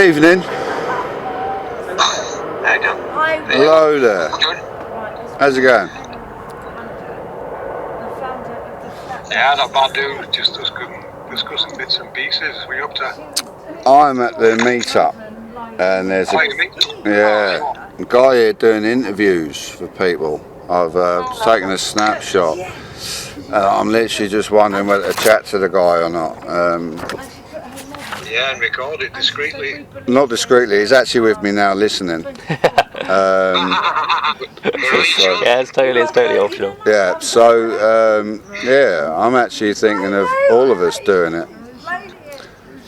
Evening. How you doing? Hello there. Good. How's it going? Yeah, not bad, dude. Just discussing bits and pieces. What are you up to? I'm at the meetup, and there's a guy here doing interviews for people. I've taken a snapshot. I'm literally just wondering whether to chat to the guy or not. Yeah, and record it discreetly. Not discreetly. He's actually with me now, listening. Yeah, it's totally optional. Yeah, so I'm actually thinking of all of us doing it,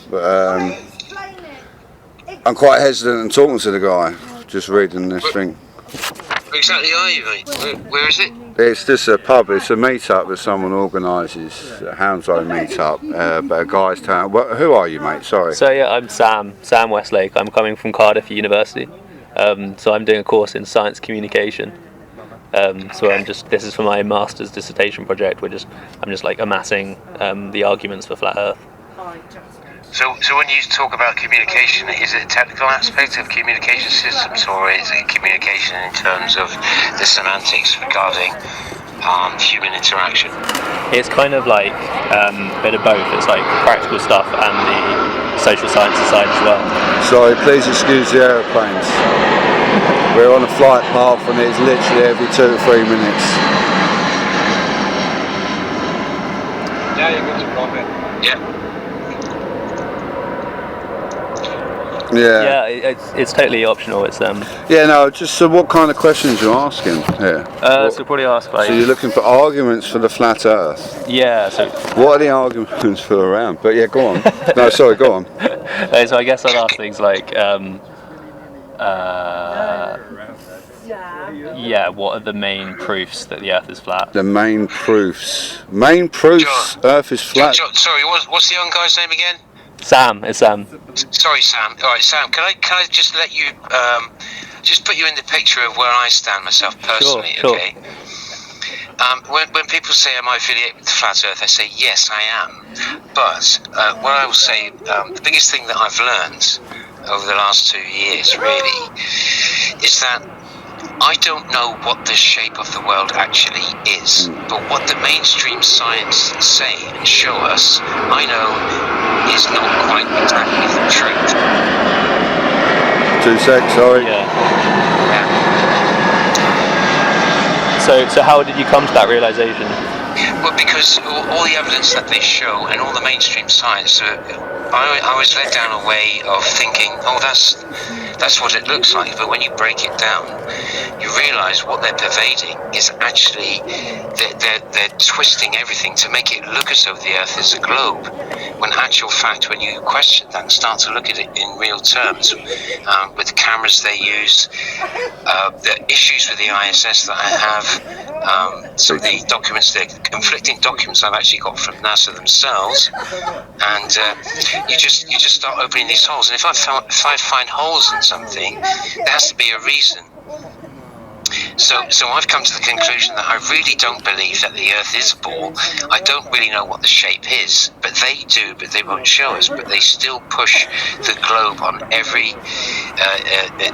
but I'm quite hesitant in talking to the guy. Just reading this thing. Where exactly are you, mate? Where is it? It's just a pub. It's a meetup that someone organises, a Hounslow meetup. But a guy's town. Who are you, mate? Sorry. So yeah, I'm Sam Westlake. I'm coming from Cardiff University. So I'm doing a course in science communication. So this is for my master's dissertation project. I'm just like amassing the arguments for flat Earth. So when you talk about communication, is it a technical aspect of communication systems, or is it communication in terms of the semantics regarding human interaction? It's kind of like a bit of both. It's like the practical stuff and the social sciences side as well. Sorry, please excuse the aeroplanes. We're on a flight path and it's literally every 2 to 3 minutes. Yeah, you're good to profit. Yeah. Yeah. Yeah, it's totally optional. It's Yeah, no. Just so, what kind of questions are you asking here? So probably ask like. So you're looking for arguments for the flat Earth. Yeah. So. What are the arguments for around? But yeah, go on. No, sorry, go on. So I guess I'll ask things like, what are the main proofs that the Earth is flat? The main proofs. Main proofs. Earth is flat. Sorry, what's the young guy's name again? Sam. It's Sam. Sorry, Sam. All right, Sam. Can I just let you just put you in the picture of where I stand myself personally? Sure. Okay. When people say, "Am I affiliated with the flat Earth?" I say, "Yes, I am." But what I will say, the biggest thing that I've learned over the last 2 years, really, is that I don't know what the shape of the world actually is, but what the mainstream science say and show us, I know is not quite exactly the truth. 2 seconds, sorry. Yeah. So how did you come to that realization? Well, because all the evidence that they show and all the mainstream science, I was led down a way of thinking, oh, that's what it looks like. But when you break it down, you realise what they're pervading is actually they're twisting everything to make it look as though the Earth is a globe. When actual fact, when you question that and start to look at it in real terms, with the cameras they use, the issues with the ISS that I have, some of the documents, the conflicting documents I've actually got from NASA themselves, and you just start opening these holes. And if I find holes in something, there has to be a reason. So I've come to the conclusion that I really don't believe that the Earth is a ball. I don't really know what the shape is, but they do, but they won't show us. But they still push the globe on every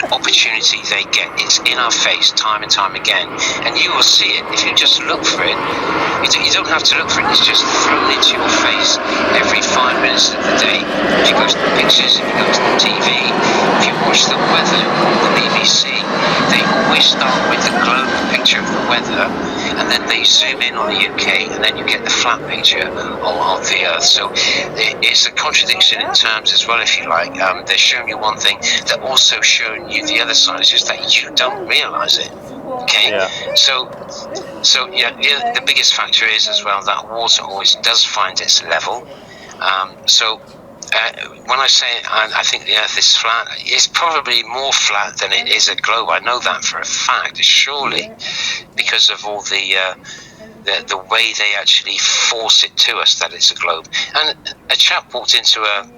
opportunity they get. It's in our face time and time again, and you will see it if you just look for it. You don't have to look for it. It's just thrown into your face every 5 minutes of the day. If you go to the pictures, if you go to the TV, if you watch the weather on the BBC, they always start with the globe picture of the weather, and then they zoom in on the UK, and then you get the flat picture of the Earth. So it's a contradiction in terms as well, if you like. They're showing you one thing, they're also showing you the other side. It's just that you don't realise it. Okay, yeah. So the biggest factor is as well that water always does find its level. When I say I think the Earth is flat, it's probably more flat than it is a globe. I know that for a fact, surely, because of all the way they actually force it to us that it's a globe. And a chap walked into an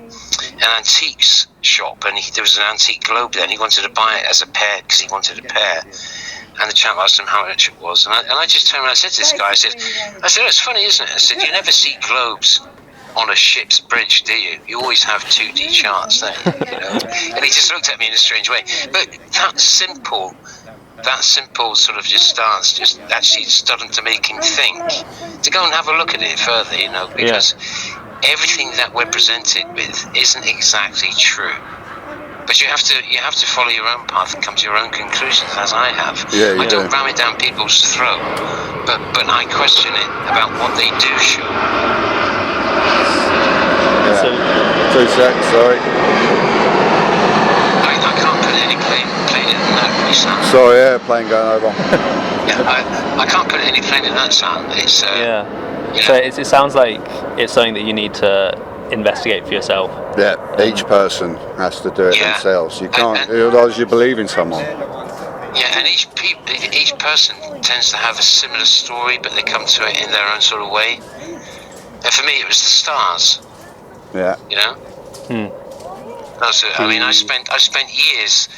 antiques shop, and there was an antique globe there, and he wanted to buy it as a pair because he wanted a pair. And the chap asked him how much it was, and I just turned around and I said to this guy, I said, it's funny, isn't it? I said, you never see globes on a ship's bridge, do you? You always have 2D charts there, you know. And he just looked at me in a strange way. But that simple sort of just stance just actually started to make him think, to go and have a look at it further, you know, because everything that we're presented with isn't exactly true. But you have to follow your own path and come to your own conclusions, as I have. I don't ram it down people's throat, but I question it about what they do show. Yeah. So, 2 seconds, sorry. I can't put any plane in that sound. Sorry, airplane going over. I can't put any plane in that sound. It's So it sounds like it's something that you need to investigate for yourself. Yeah, each person has to do it themselves. You can't, otherwise you believe in someone. Yeah, and each person tends to have a similar story, but they come to it in their own sort of way. And for me, it was the stars. Yeah. You know. I mean, I spent years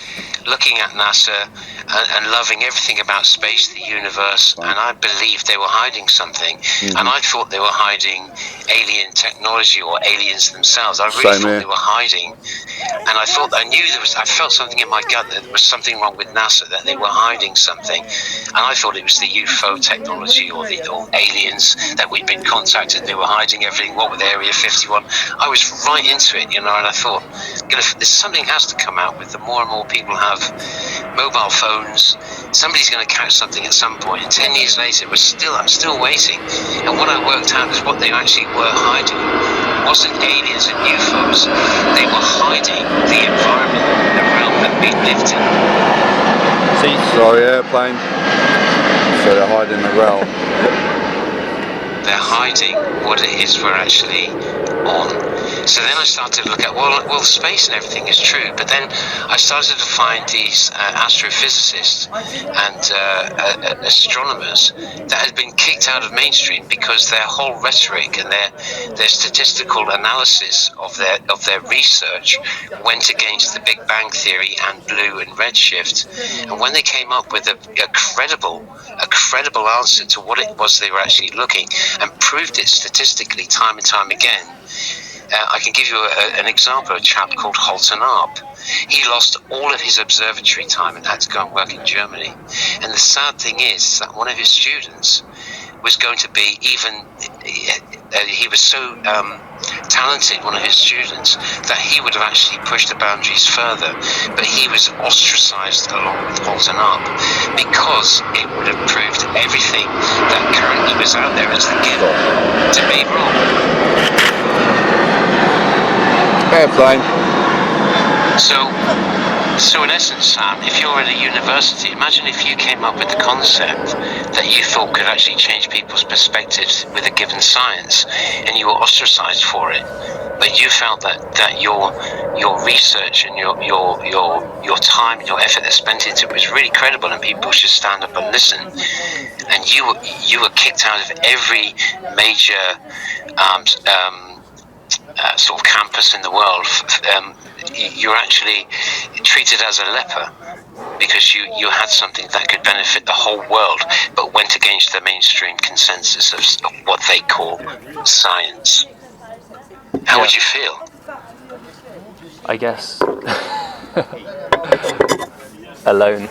looking at NASA and loving everything about space, the universe, and I believed they were hiding something. And I thought they were hiding alien technology or aliens themselves. I really thought they were hiding. And I felt something in my gut that there was something wrong with NASA, that they were hiding something. And I thought it was the UFO technology or aliens that we'd been contacted. They were hiding everything. What with Area 51? I was right into it, you know, and I thought, something has to come out with the more and more people have mobile phones. Somebody's going to catch something at some point. And 10 years later, I'm still waiting. And what I worked out is what they actually were hiding wasn't aliens and UFOs. They were hiding the environment, the realm that we lived in. So airplane. So they're hiding the realm. They're hiding what it is we're actually on. So then I started to look at, well, space and everything is true, but then I started to find these astrophysicists and astronomers that had been kicked out of mainstream because their whole rhetoric and their statistical analysis of their research went against the Big Bang Theory and blue and redshift. And when they came up with a credible answer to what it was they were actually looking and proved it statistically time and time again, I can give you an example, a chap called Holton Arp. He lost all of his observatory time and had to go and work in Germany. And the sad thing is that one of his students was going to be he was so talented, one of his students, that he would have actually pushed the boundaries further. But he was ostracized along with Holton Arp because it would have proved everything that currently was out there as the given to be wrong. Airplane. So in essence, Sam, if you're at a university, imagine if you came up with the concept that you thought could actually change people's perspectives with a given science, and you were ostracized for it, but you felt that your research and your time and your effort that spent into it was really credible, and people should stand up and listen, and you were kicked out of every major sort of campus in the world. You're actually treated as a leper because you had something that could benefit the whole world, but went against the mainstream consensus of what they call science. How would you feel? I guess alone.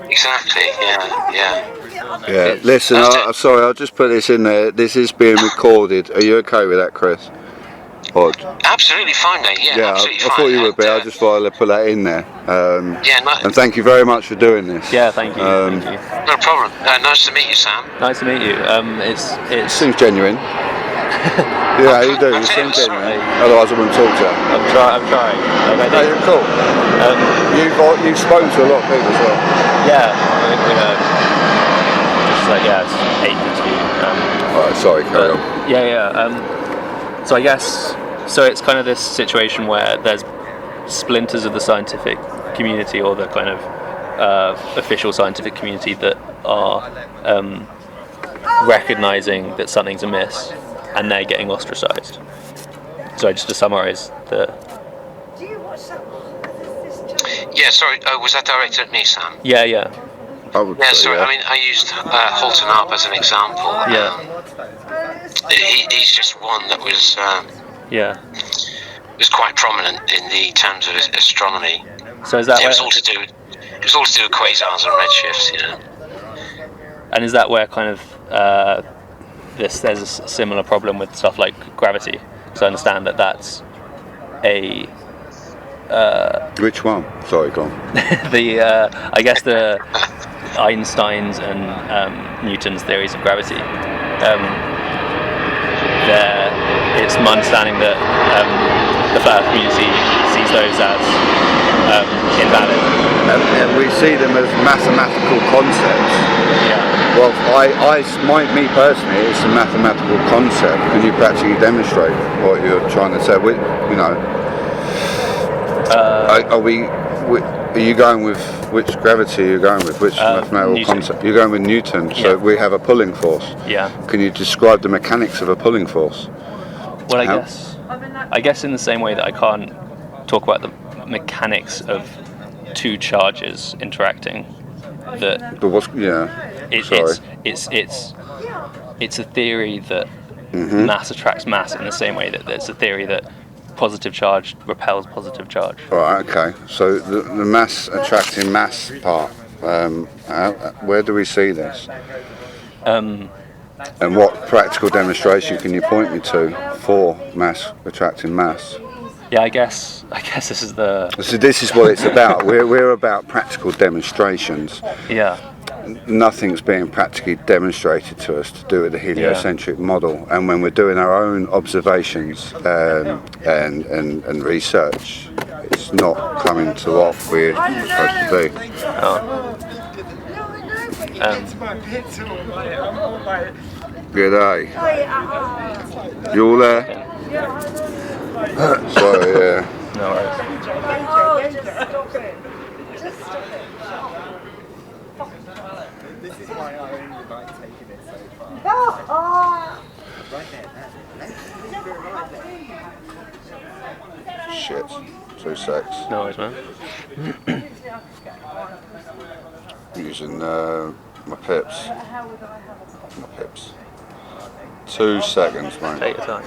Exactly. Yeah. Listen, I'm sorry, I'll just put this in there. This is being recorded. Are you okay with that, Chris? Absolutely fine, mate. Yeah, absolutely fine. I thought you would be. I just thought I'd put that in there. And thank you very much for doing this. Yeah, thank you. Thank you. No problem. Nice to meet you, Sam. Nice to meet you. It seems genuine. Yeah, you do. You seem genuine. Otherwise, I wouldn't talk to you. I'm trying. No, you're cool. You've spoken to a lot of people as well. Yeah, I think it's 8 interviews. Alright, sorry, carry on. So I guess, it's kind of this situation where there's splinters of the scientific community or the kind of official scientific community that are recognizing that something's amiss, and they're getting ostracized. So just to summarize Yeah, sorry, was that directed at me, Sam? Yeah. I would Yeah, say, sorry. I mean, I used Halton Arp as an example. Yeah. He's just one that was quite prominent in the terms of astronomy. So is that it was all to do with quasars and redshifts, you know. And is that where kind of there's a similar problem with stuff like gravity? Because I understand that that's a which one? Sorry, go on. I guess the Einstein's and Newton's theories of gravity. It's my understanding that the flat Earth community sees those as invalid. And we see them as mathematical concepts. Yeah. Well, me personally, it's a mathematical concept. Can you practically demonstrate what you're trying to say? You know, are you going with which gravity? Are you going with which mathematical Newton. concept? You're going with Newton. So we have a pulling force. Yeah. Can you describe the mechanics of a pulling force? Well, I guess in the same way that I can't talk about the mechanics of two charges interacting. It's a theory that mass attracts mass in the same way that there's a theory that positive charge repels positive charge. Right. Okay. So the mass attracting mass part. Where do we see this? And what practical demonstration can you point me to for mass attracting mass? Yeah, I guess this is the. So this is what it's about. We're about practical demonstrations. Yeah. Nothing's being practically demonstrated to us to do with the heliocentric model, and when we're doing our own observations and research, it's not coming to what we're supposed to be. G'day. You all there? Sorry, yeah. No worries. Just stop it. This is why I only like taking it so far. Shit. 2 secs. No worries, man. Using my pips. 2 seconds, mate. Take your time.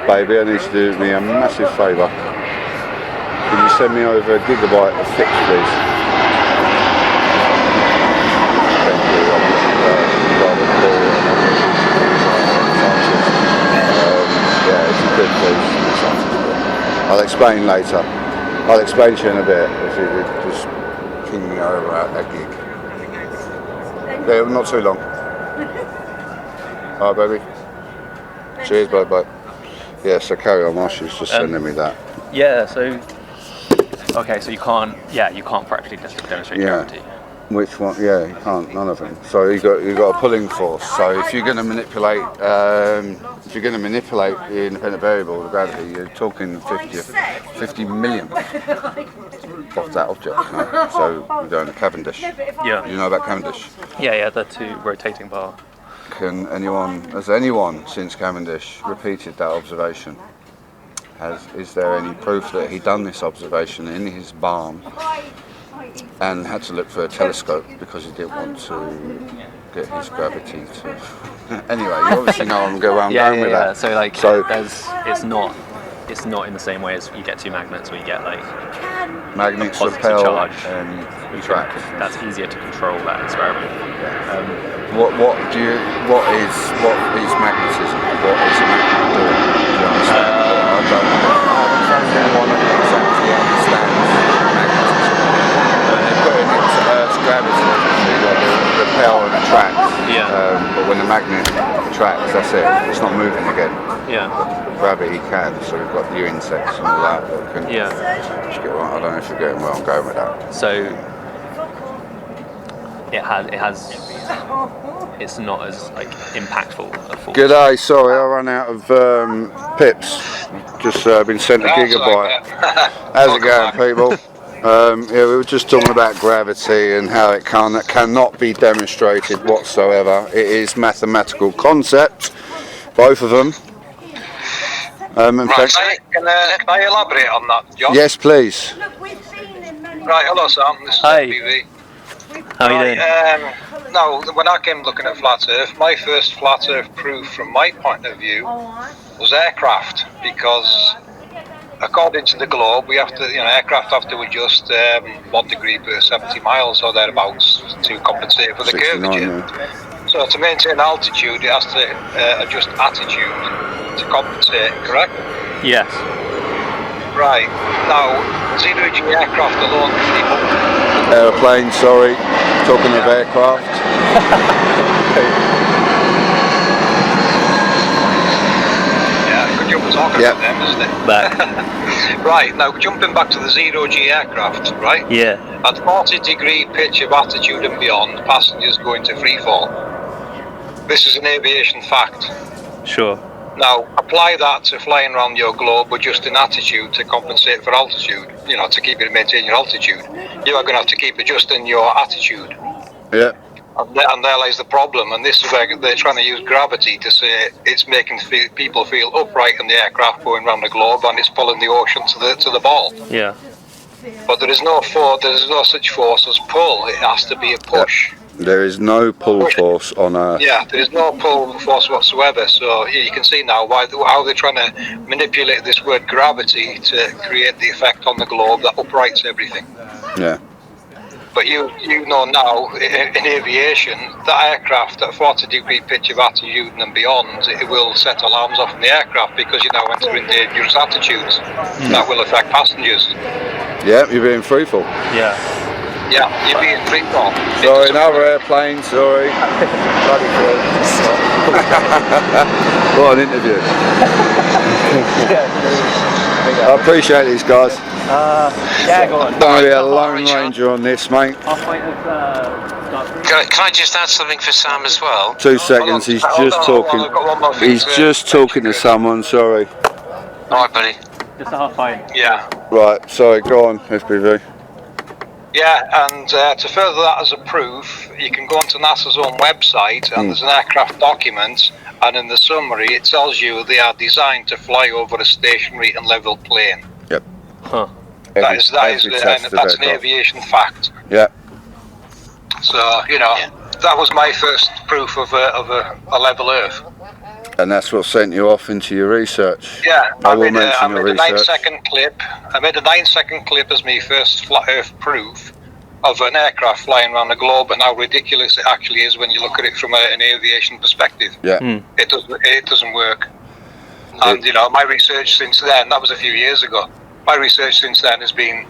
Baby, I need to do me a massive favour. Can you send me over a gigabyte of fix, please? Thank you. Yeah, if you could, please. I'll explain later. I'll explain to you in a bit if you could just ping me over a gig. Yeah, not too long. Alright, baby. Cheers, bye. Yeah, so carry on. Marshall's just sending me that. Yeah. So. Okay. So you can't practically demonstrate gravity. Which one? Yeah, you can't. None of them. So you got a pulling force. So if you're going to manipulate, the independent variable, the gravity, you're talking 50 million of that object. You know? So we're going to Cavendish. Yeah. You know about Cavendish? Yeah. The two rotating bar. Has anyone since Cavendish repeated that observation? Is there any proof that he done this observation in his barn and had to look for a telescope because he didn't want to get his gravity to... Anyway, you obviously know where I'm going with that. So it's not in the same way as you get two magnets where you get like magnets positive repel charge and attract. That's easier to control that experiment. What is magnetism? What is a magnet doing? Do you understand? I don't know anyone that exactly understands magnetism. They're putting it to Earth's gravity, so you've got to repel and attract. But when the magnet attracts, that's it. It's not moving again. Yeah. Gravity can, so we've got the insects and all that can. Yeah. I don't know if you're getting where I'm going with that. So it's not as like impactful a force. G'day, sorry I ran out of pips. Just been sent a gigabyte. How's it going, people? We were just talking about gravity and how it cannot be demonstrated whatsoever. It is mathematical concepts, both of them. And Right. Can I elaborate on that, John? yes, please. Right, hello Sam, this is Hi. FPV. How are you doing? No, when I came looking at flat Earth, my first flat Earth proof from my point of view was aircraft, because according to the globe, we have to, aircraft have to adjust 1 degree per 70 miles or thereabouts to compensate for the 69, curvature. yeah. So to maintain altitude, it has to adjust attitude to compensate, correct? Yes. Right. Now, zero-G aircraft alone can be moved. Aeroplane, sorry. Talking of aircraft. Yeah, good job we're talking Yep. about them, isn't it? Back. Right, now jumping back to the zero-G aircraft, right? Yeah. At 40-degree pitch of attitude and beyond, passengers go into free fall. This is an aviation fact. Sure. Now, apply that to flying around your globe adjusting attitude to compensate for altitude, to maintain your altitude. You are going to have to keep adjusting your attitude. Yeah. And there lies the problem, and this is where they're trying to use gravity to say it's making people feel upright in the aircraft going around the globe, and it's pulling the ocean to the ball. Yeah. But there is no such force as pull. It has to be a push. There is no pull force on Earth. Yeah, there is no pull force whatsoever. So you can see now how they're trying to manipulate this word gravity to create the effect on the globe that uprights everything. Yeah. But you know now, in aviation, that aircraft at 40-degree pitch of attitude and beyond, it will set alarms off in the aircraft because you're now entering dangerous attitudes. That will affect passengers. Yeah, you're being freefall. Yeah. Yeah, you're being free fall. Sorry, another airplane, sorry. What an interview. I appreciate these guys. Yeah, go on. Don't want to be a lone ranger on this, mate. Can I just add something for Sam as well? 2 seconds, he's just talking. I've got one more thing He's just talking to someone, sorry. Alright, buddy. Just a half pint. Yeah. Right, sorry, go on, FPV. Yeah, and to further that as a proof, you can go onto NASA's own website and there's an aircraft document, and in the summary it tells you they are designed to fly over a stationary and level plane. Yep. Huh. That's an aviation. aviation fact. Yeah. So, that was my first proof of a level Earth. And that's what sent you off into your research. Yeah, I I will made mention your a 9 research. second clip. I made a 9 second clip as my first flat Earth proof of an aircraft flying around the globe, and how ridiculous it actually is when you look at it from an aviation perspective. Yeah. It doesn't work. And my research since then, that was a few years ago. My research since then has been,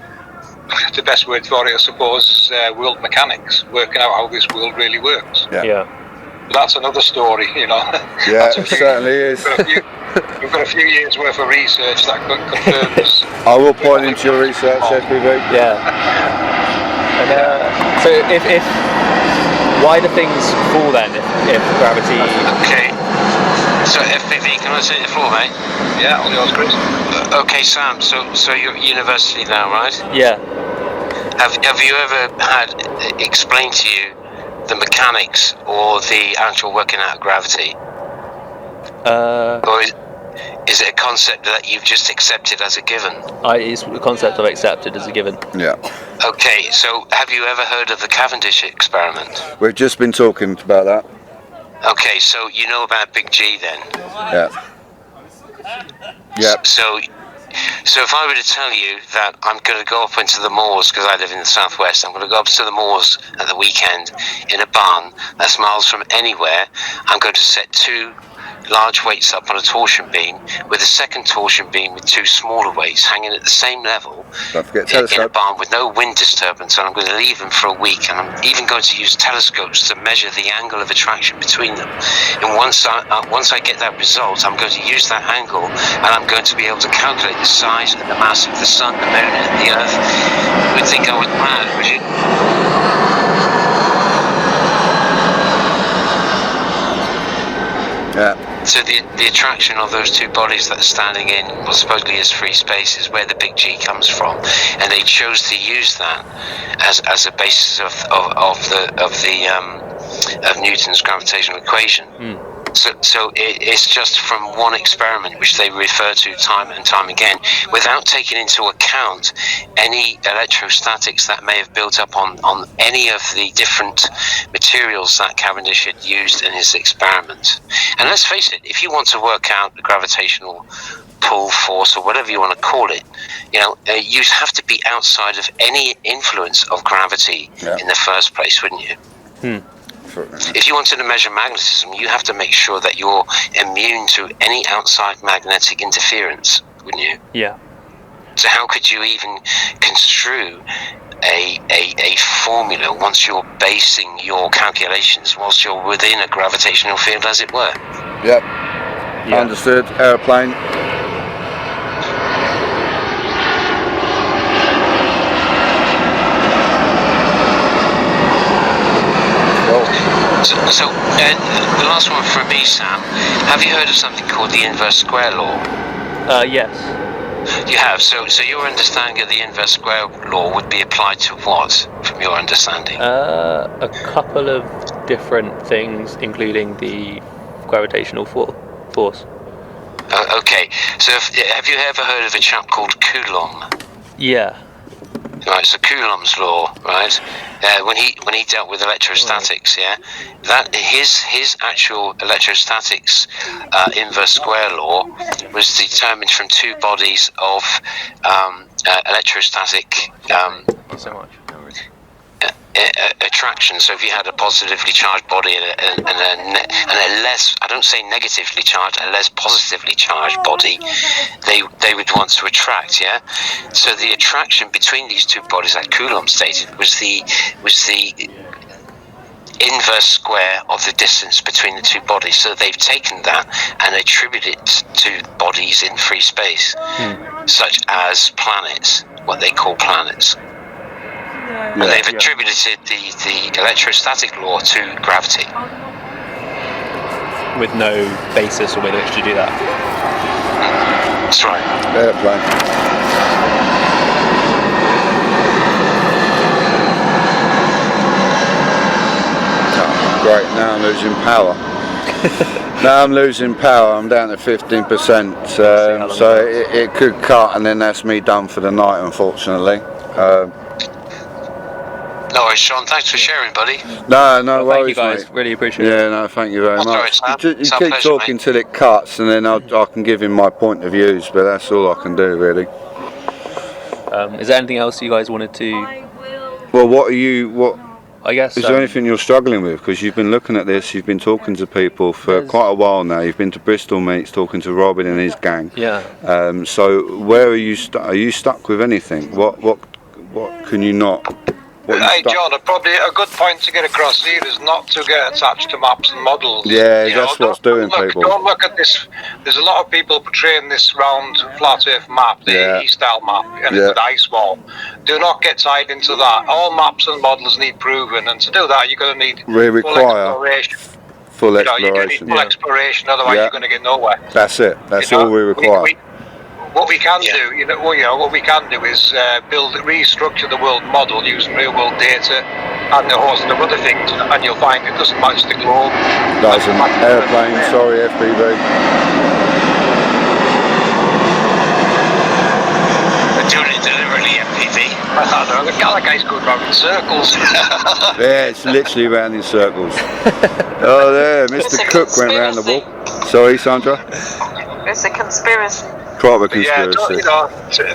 the best word for it, I suppose, world mechanics, working out how this world really works. Yeah. That's another story, Yeah, it certainly is. We've got a few years worth of research that confirms. I will point into your research, FPV. Yeah. And, so if why do things fall then if gravity? Okay. So FPV, can I take the floor, mate? Yeah, all yours, Chris. Okay, Sam. So you're at university now, right? Yeah. Have you ever had explained to you the mechanics or the actual working out of gravity? Or is it a concept that you've just accepted as a given? It's a concept I've accepted as a given. Yeah. Okay, so have you ever heard of the Cavendish experiment? We've just been talking about that. Okay, so you know about Big G then? Yeah. Yep. So if I were to tell you that I'm going to go up into the moors, because I live in the southwest, I'm going to go up to the moors at the weekend in a barn that's miles from anywhere. I'm going to set 2 large weights up on a torsion beam with a second torsion beam with 2 smaller weights hanging at the same level Don't forget in a telescope. barn with no wind disturbance, and I'm going to leave them for a week, and I'm even going to use telescopes to measure the angle of attraction between them. And once I get that result, I'm going to use that angle, and I'm going to be able to calculate the size and the mass of the sun, the moon, and the earth. You would think I was mad, would you? Yeah. So the attraction of those 2 bodies that are standing in what supposedly is free space is where the big G comes from, and they chose to use that as a basis of Newton's gravitational equation. So it's just from one experiment, which they refer to time and time again, without taking into account any electrostatics that may have built up on any of the different materials that Cavendish had used in his experiment. And let's face it, if you want to work out the gravitational pull force, or whatever you want to call it, you have to be outside of any influence of gravity in the first place, wouldn't you? If you wanted to measure magnetism, you have to make sure that you're immune to any outside magnetic interference, wouldn't you? Yeah. So how could you even construe a formula once you're basing your calculations whilst you're within a gravitational field, as it were? Yep. Understood. Airplane. So the last one from me, Sam. Have you heard of something called the inverse square law? Yes. You have. So your understanding of the inverse square law would be applied to what, from your understanding? A couple of different things, including the gravitational force. Okay. So have you ever heard of a chap called Coulomb? Yeah. Right, so Coulomb's law, right? When he dealt with electrostatics, that his actual electrostatics inverse square law was determined from two bodies of electrostatic So much. attraction. So if you had a positively charged body and a less, I don't say negatively charged, a less positively charged body, they would want to attract. So the attraction between these two bodies, like Coulomb stated, was the inverse square of the distance between the two bodies. So they've taken that and attributed it to bodies in free space, such as planets, what they call planets. And they've attributed the electrostatic law to gravity. With no basis or with which to do that. That's right. Airplane. Oh, great, now I'm losing power. Now I'm losing power, I'm down to 15%, so it could cut, and then that's me done for the night, unfortunately. No worries, Sean. Thanks for sharing, buddy. No worries, thank you guys. mate. Really appreciate it. Yeah, no, thank you very That's much. all right, Sam. You It's our keep pleasure, talking mate. till it cuts, and then I can give him my point of views, but that's all I can do, really. Is there anything else you guys wanted to? Well, what I guess. is there anything you're struggling with? Because you've been looking at this, you've been talking to people for quite a while now. You've been to Bristol meets, talking to Robin and his gang. Yeah. So where are you? Are you stuck with anything? What can you not? Hey John, probably a good point to get across here is not to get attached to maps and models. Yeah, that's what's doing people. Don't look at this. There's a lot of people portraying this round flat Earth map, the E-style map, and it's an ice wall. Do not get tied into that. All maps and models need proving, and to do that, you're going to need full exploration. Otherwise, you're going to get nowhere. That's it. That's all we require. What we can do, what we can do is restructure the world model using real world data and a host of other things, and you'll find it doesn't match the globe. That's an airplane. Sorry, FPV. They're doing it deliberately, MPV. I don't know. The guy's going round in circles. Yeah, it's literally round in circles. Oh, there, Mr. Cook went round the wall. Sorry, Sandra. It's a conspiracy. Proper conspiracy.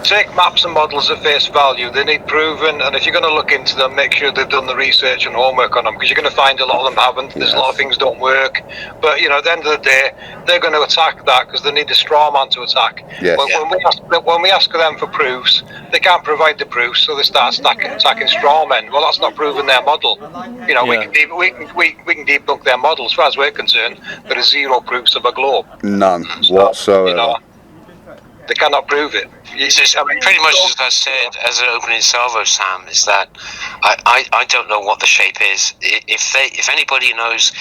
Take maps and models at face value. They need proven, and if you're going to look into them, make sure they've done the research and homework on them, because you're going to find a lot of them haven't. There's a lot of things don't work, but at the end of the day, they're going to attack that because they need a straw man to attack. Yes. When we ask them for proofs, they can't provide the proofs, so they start attacking straw men. Well, that's not proving their model. We can debunk their model. As far as we're concerned, there is zero proofs of a globe. None whatsoever. They cannot prove it. It's just pretty much as I said as an opening salvo, Sam, is that I don't know what the shape is. If anybody knows,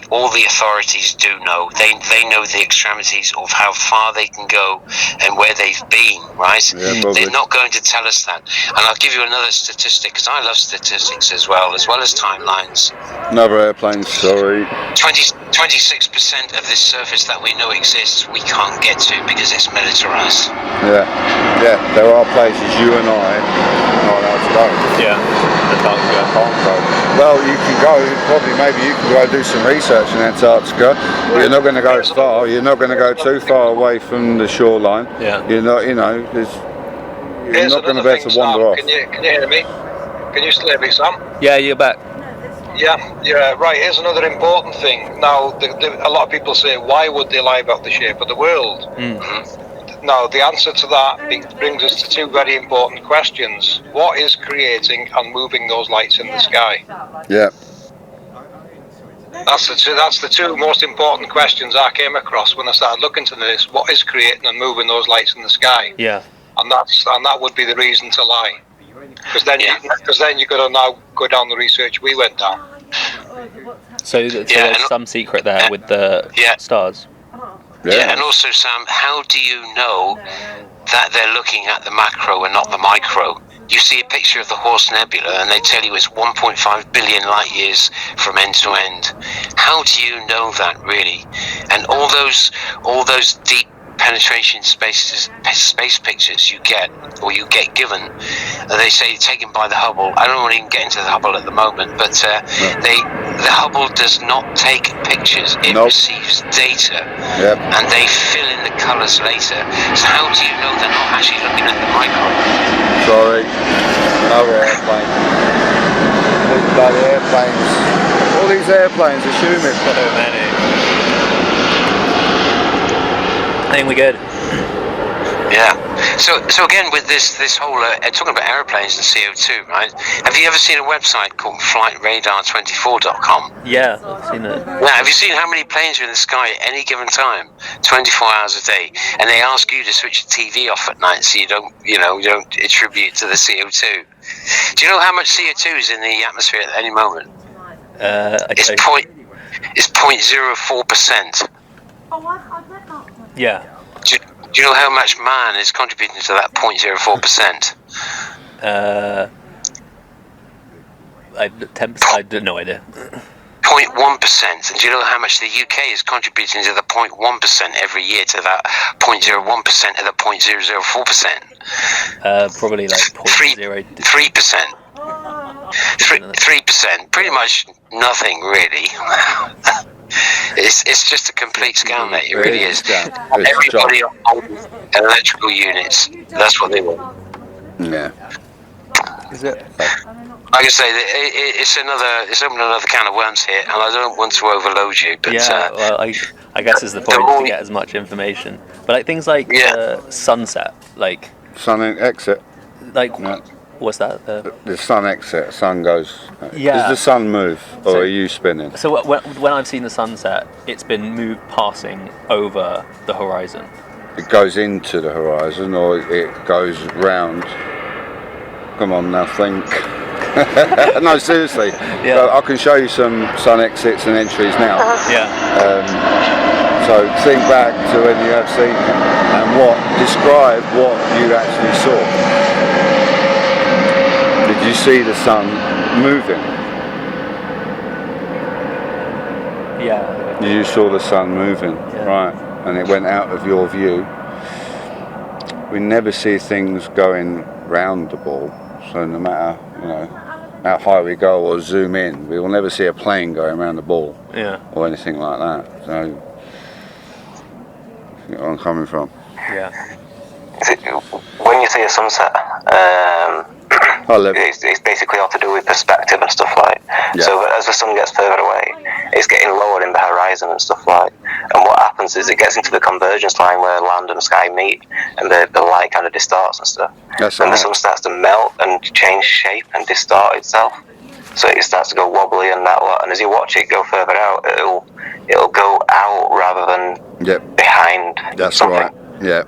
all the authorities do know. They know the extremities of how far they can go and where they've been, right? Yeah, they're not going to tell us that. And I'll give you another statistic, because I love statistics as well as timelines. Another airplane, sorry. 26% of this surface that we know exists, we can't get to because it's militarized. Yeah, there are places you and I are not allowed to go. Yeah, Antarctica. Can't go. Well, you can go, maybe you can go do some research in Antarctica. You're not going to go far, you're not going to go too far away from the shoreline. Yeah. You're not, you're not going to be able to wander off. Can you hear me? Can you still hear me, Sam? Yeah, you're back. Yeah, right. Here's another important thing. Now, a lot of people say, why would they lie about the shape of the world? Now, the answer to that brings us to two very important questions. What is creating and moving those lights in the sky? Yeah. That's the two most important questions I came across when I started looking into this. What is creating and moving those lights in the sky? Yeah. And that would be the reason to lie. Because then you're going to now go down the research we went down. So there's some secret there with the stars. Yeah, and also, Sam, how do you know that they're looking at the macro and not the micro? You see a picture of the Horse Nebula and they tell you it's 1.5 billion light years from end to end. How do you know that, really? And all those deep penetration space pictures you get given, they say taken by the Hubble. I don't want to even get into the Hubble at the moment, but the Hubble does not take pictures. It receives data, and they fill in the colours later. So how do you know they're not actually looking at the micro? Sorry, another airplane. These bloody airplanes. All these airplanes are humid. So many. I think we're good. Yeah. So again, with this whole talking about airplanes and CO2, right? Have you ever seen a website called FlightRadar24.com? Yeah, I've seen it. Now, have you seen how many planes are in the sky at any given time, 24 hours a day? And they ask you to switch the TV off at night so you don't attribute to the CO2. Do you know how much CO2 is in the atmosphere at any moment? It's 0.04%. Yeah. Do you know how much man is contributing to that 0.04%? I have no idea. 0.1%. And do you know how much the UK is contributing to the 0.1% every year to that 0.01% of the 0.04%? Probably like 3%. 3%. Pretty much nothing, really. It's just a complete scam, mate. It really is. Everybody on electrical units. That's what they want. Yeah. Is it? Like I say, it's opening another can of worms here, and I don't want to overload you. But well, I guess it's the point to get as much information. But like things like sunset, like sun exit. Like what's that? The sun exit. Sun goes. Yeah. Does the sun move, or are you spinning? So when I've seen the sunset, it's been passing over the horizon. It goes into the horizon, or it goes round. Come on now, think. No, seriously. Yeah. I can show you some sun exits and entries now. Yeah. So think back to when you have seen it and describe what you actually saw. Did you see the sun moving? Yeah. You saw the sun moving, right? And it went out of your view. We never see things going round the ball, so no matter how high we go or zoom in, we will never see a plane going around the ball, or anything like that. So, you know where I'm coming from. Yeah. When you see a sunset, it's basically all to do with perspective and stuff like. Yeah. So as the sun gets further away, it's getting lower in the horizon and stuff like. And what happens is it gets into the convergence line where land and sky meet, and the light kind of distorts and stuff. And the sun starts to melt and change shape and distort itself. So it starts to go wobbly and that lot. And as you watch it go further out, it'll go out rather than behind. That's something. right. Yeah.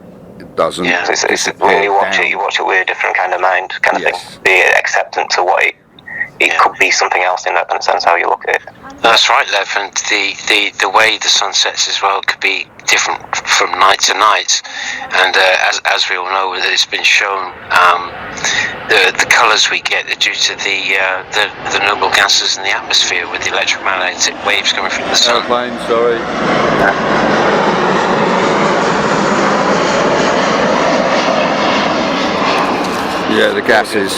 doesn't. Yeah. It's when you watch it with a different kind of mind, kind of thing. Be acceptant to what it could be something else in that sense, how you look at it. That's right, Lev, and the way the sun sets as well could be different from night to night, and as we all know, it's been shown, the colours we get are due to the noble gases in the atmosphere with the electromagnetic waves coming from the sun. Airplane, sorry. Yeah, the gases.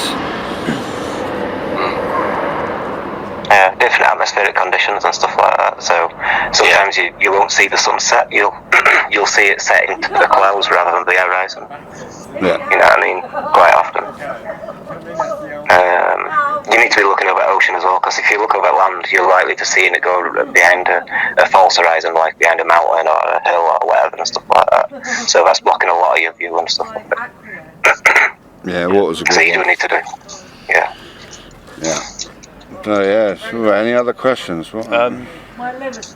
Different atmospheric conditions and stuff like that. So sometimes you won't see the sunset. You'll see it set into the clouds rather than the horizon. Yeah. You know what I mean? Quite often. You need to be looking over the ocean as well, because if you look over land, you're likely to see it go behind a false horizon, like behind a mountain or a hill or whatever and stuff like that. So that's blocking a lot of your view and stuff like that. Yeah, water's a good So you do one. need to do. Yeah. Yeah. So yeah, sure. Any other questions? What is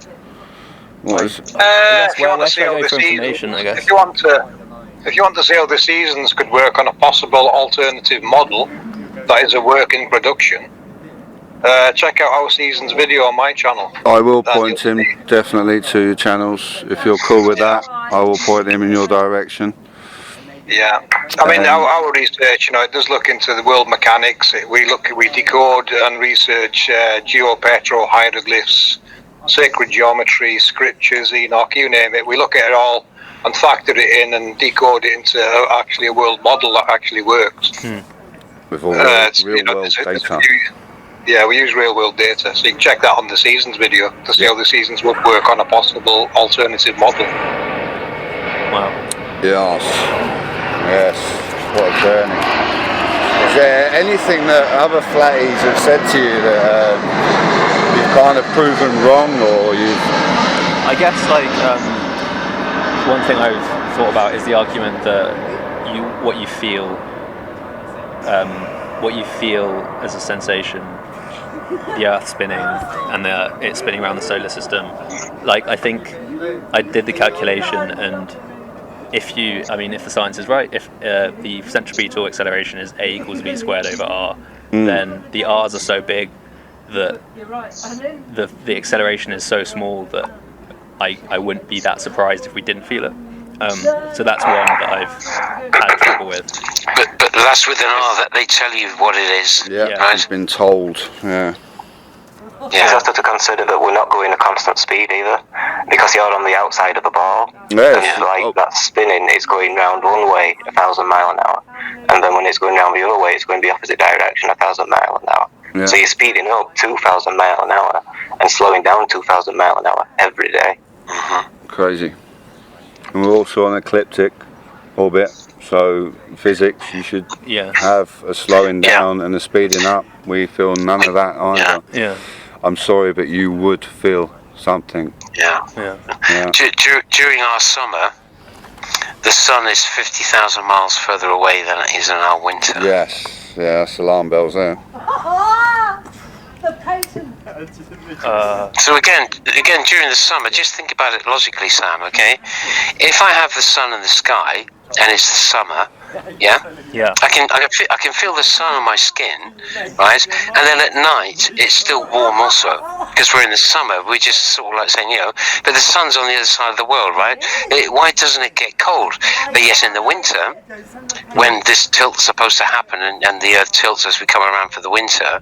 If you want to see how the information, I guess. If you want to see how the seasons could work on a possible alternative model that is a work in production, check out our seasons video on my channel. I will point him definitely to channels. If you're cool with that, I will point him in your direction. Yeah, I mean our research, it does look into the world mechanics. We decode and research geopetro, hieroglyphs, sacred geometry, scriptures, Enoch, you name it. We look at it all and factor it in and decode it into actually a world model that actually works. With all real world data. Yeah, we use real world data, so you can check that on the seasons video to see how the seasons would work on a possible alternative model. Wow. Yes, what a journey. Is there anything that other flatties have said to you that you've kind of proven wrong, or you've... I guess one thing I've thought about is the argument that what you feel as a sensation, the Earth spinning and it spinning around the solar system. I think I did the calculation, and if the science is right, if the centripetal acceleration is a equals v squared over r, then the r's are so big that the acceleration is so small that I wouldn't be that surprised if we didn't feel it. So that's one that I've had trouble with. But that's with an R that they tell you what it is. Yeah, right? I've been told. Yeah. You have to consider that we're not going at constant speed either, because you're on the outside of the ball. Yes. And that spinning is going round one way 1,000 miles an hour, and then when it's going round the other way, it's going the opposite direction 1,000 miles an hour. Yeah. So you're speeding up 2,000 miles an hour and slowing down 2,000 miles an hour every day. Crazy. And we're also on ecliptic orbit, so physics, you should have a slowing down and a speeding up. We feel none of that either. Yeah. I'm sorry, but you would feel something. Yeah. During our summer, the sun is 50,000 miles further away than it is in our winter. Yes. Yeah, that's alarm bells there. So again, during the summer, just think about it logically, Sam. Okay, if I have the sun in the sky and it's the summer, I can feel the sun on my skin, right? And then at night it's still warm also, because we're in the summer. We just sort of like saying, but the sun's on the other side of the world, right? Why doesn't it get cold? But yes, in the winter, when this tilt's supposed to happen and the Earth tilts as we come around for the winter,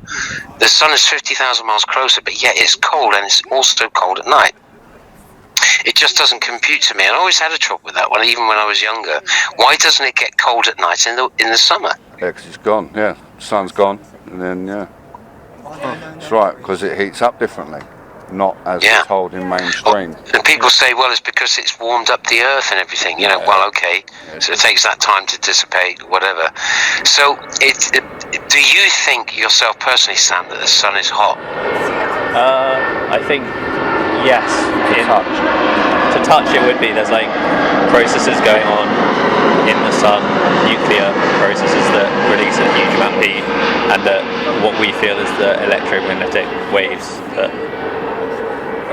the sun is 50,000 miles closer, but yet it's cold, and it's also cold at night. It just doesn't compute to me. I always had a trouble with that one, even when I was younger. Why doesn't it get cold at night in the summer? Yeah, because it's gone. Yeah, the sun's gone, and then that's right, because it heats up differently, not as it's told in mainstream. And people say, well, it's because it's warmed up the Earth and everything. Well, okay, so it takes that time to dissipate, whatever. So, do you think yourself personally, Sam, that the sun is hot? I think yes. To touch it would be. There's processes going on in the sun, nuclear processes that release a huge amount of heat, and that what we feel is the electromagnetic waves that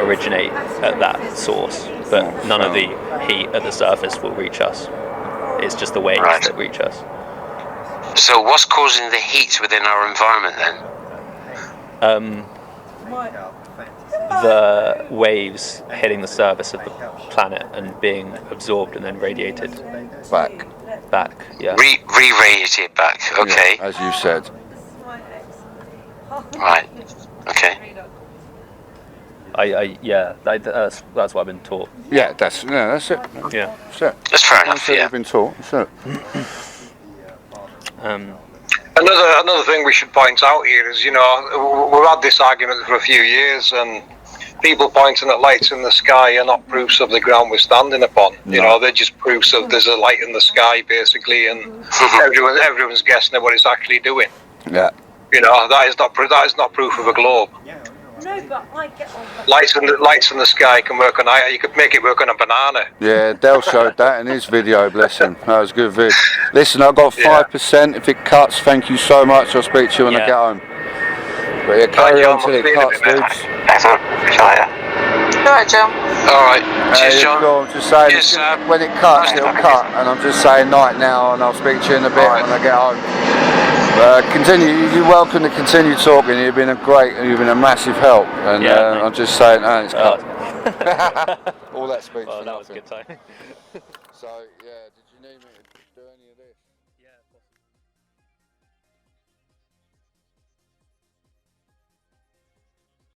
originate at that source, but none of the heat at the surface will reach us. It's just the waves Right. that reach us. So what's causing the heat within our environment then? The waves hitting the surface of the planet and being absorbed and then radiated back. Yeah. Re-radiate it back. Okay. Yeah, as you said. Right. Okay. That's what I've been taught. Yeah, that's it. Yeah. That's it. That's fair enough. That's what Yeah. you've been taught. That's it. Another thing we should point out here is, we've had this argument for a few years, and people pointing at lights in the sky are not proofs of the ground we're standing upon. They're just proofs of there's a light in the sky, basically, and everyone's guessing at what it's actually doing. Yeah. That is not proof of a globe. No, but I get on that. Lights in the sky can work on. You could make it work on a banana. Yeah, Del showed that in his video, bless him. That was a good vid. Listen, I've got 5%. If it cuts, thank you so much. I'll speak to you when I get home. But yeah, carry on till it cuts, dudes. Excellent. Alright, John. Alright. Cheers, John. Cool. Just saying, Yes, when it cuts, it'll cut. And I'm just saying night now, and I'll speak to you in a bit when I get home. You're welcome to continue talking. You've been a massive help, and I'm just saying, it's cut. All that speech. Well, that was a good time. So yeah, did you need me to do any of this?